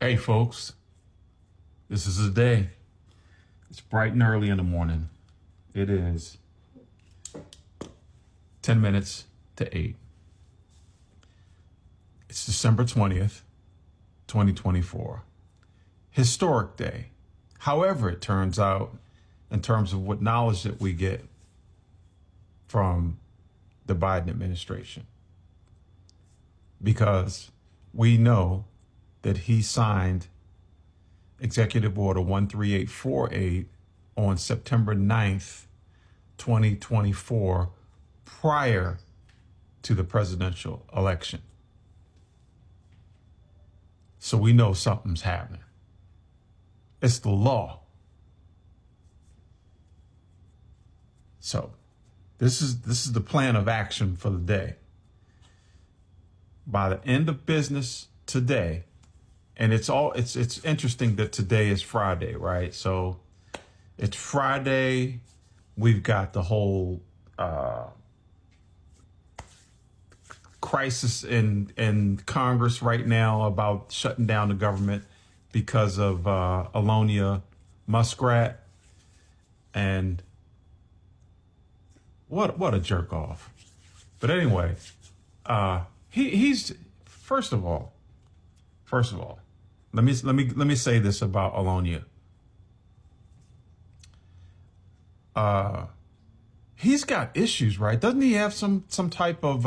Hey folks, this is the day. It's bright and early in the morning. It is 10 minutes to 8. It's December 20th, 2024. Historic day. However, it turns out, in terms of what knowledge that we get from the Biden administration, because we know that he signed Executive Order 13848 on September 9th, 2024, prior to the presidential election. So we know something's happening. It's the law. So this is the plan of action for the day. By the end of business today, and it's interesting that today is Friday, right? So it's Friday. We've got the whole crisis in Congress right now about shutting down the government because of Alonia Muskrat. And what a jerk off. But anyway, he's first of all, let me say this about Alonia. He's got issues, right? Doesn't he have some type of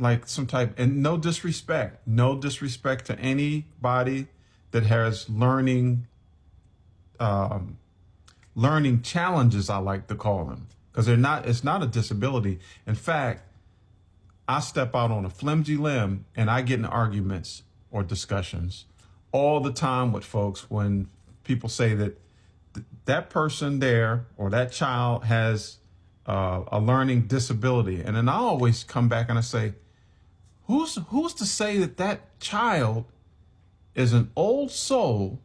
and no disrespect to anybody that has learning challenges, I like to call them, because it's not a disability. In fact, I step out on a flimsy limb and I get in arguments or discussions all the time with folks when people say that that person there or that child has a learning disability. And then I always come back and I say, who's to say that that child is an old soul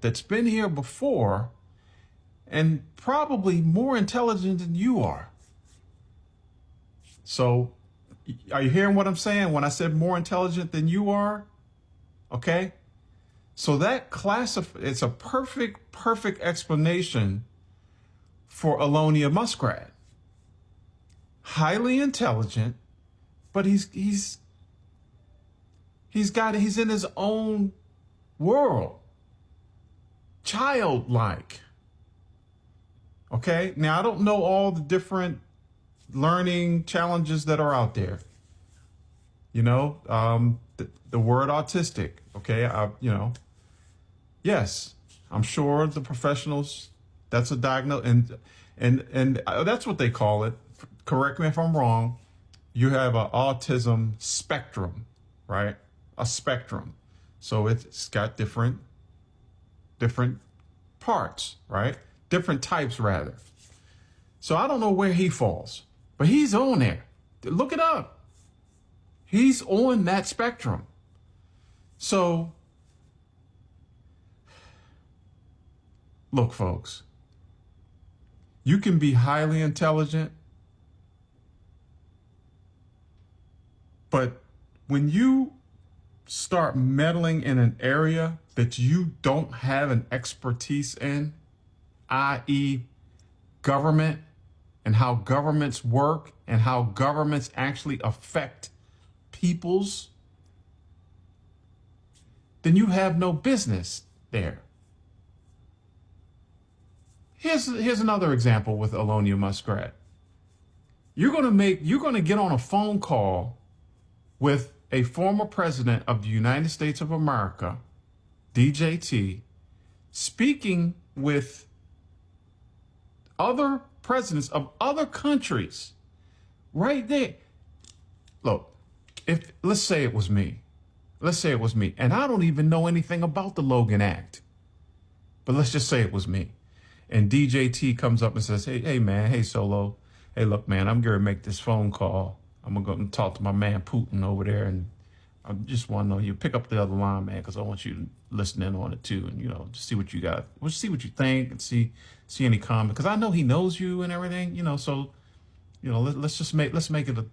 that's been here before and probably more intelligent than you are? So are you hearing what I'm saying when I said more intelligent than you are? Okay. So that it's a perfect explanation for Alonia Muskrat. Highly intelligent, but he's in his own world. Childlike. Okay. Now I don't know all the different learning challenges that are out there. You know, the word autistic. Okay. Yes, I'm sure the professionals, that's a diagnosis, and that's what they call it. Correct me if I'm wrong. You have an autism spectrum, right? A spectrum. So it's got different parts, right? Different types, rather. So I don't know where he falls, but he's on there. Look it up. He's on that spectrum. So, look, folks, you can be highly intelligent, but when you start meddling in an area that you don't have an expertise in, i.e. government and how governments work and how governments actually affect peoples, then you have no business there. Here's another example with Alonia Muskrat. You're going to get on a phone call with a former president of the United States of America, DJT, speaking with other presidents of other countries right there. Look, let's say it was me, and I don't even know anything about the Logan Act, but let's just say it was me. And DJT comes up and says, hey man, hey Solo, hey look man, I'm going to make this phone call. I'm going to go and talk to my man Putin over there, and I just want to know, you pick up the other line, man, because I want you to listen in on it too, and just see what you got. We'll see what you think and see any comment, because I know he knows you and everything, So, let's make it a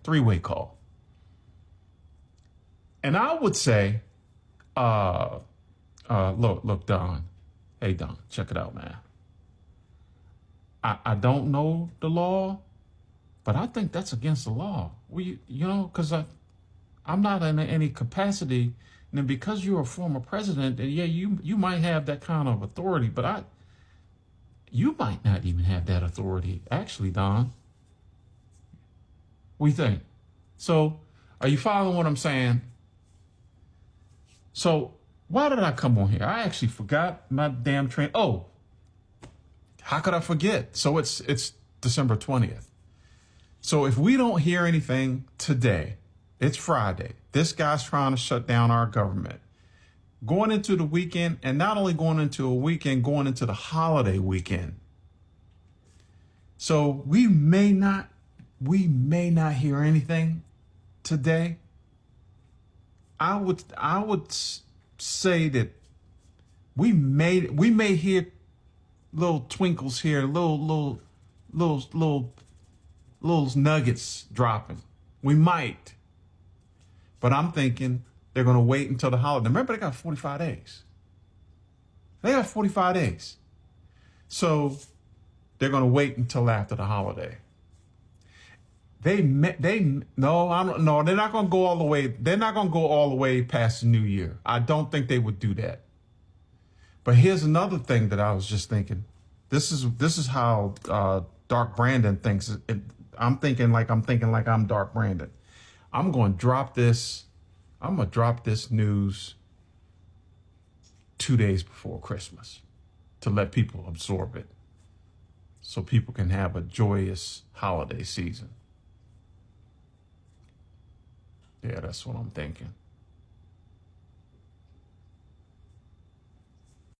three-way call. And I would say, look, Don. Hey, Don, check it out, man. I don't know the law, but I think that's against the law. Because I'm not in any capacity. And then because you're a former president, and yeah, you might have that kind of authority, but you might not even have that authority. Actually, Don, what do you think? So, are you following what I'm saying? So, why did I come on here? I actually forgot my damn train. Oh, how could I forget? So it's December 20th. So if we don't hear anything today, it's Friday. This guy's trying to shut down our government. Going into the weekend, and not only going into a weekend, going into the holiday weekend. So we may not hear anything today. I would say that we may hear little twinkles here, little nuggets dropping. We might. But I'm thinking they're going to wait until the holiday. Remember, they got 45 days. They got 45 days. So they're going to wait until after the holiday. They're not going to go all the way. They're not going to go all the way past the new year. I don't think they would do that. But here's another thing that I was just thinking. This is how Dark Brandon thinks. I'm thinking like I'm Dark Brandon. I'm going to drop this. I'm going to drop this news 2 days before Christmas to let people absorb it, so people can have a joyous holiday season. Yeah, that's what I'm thinking.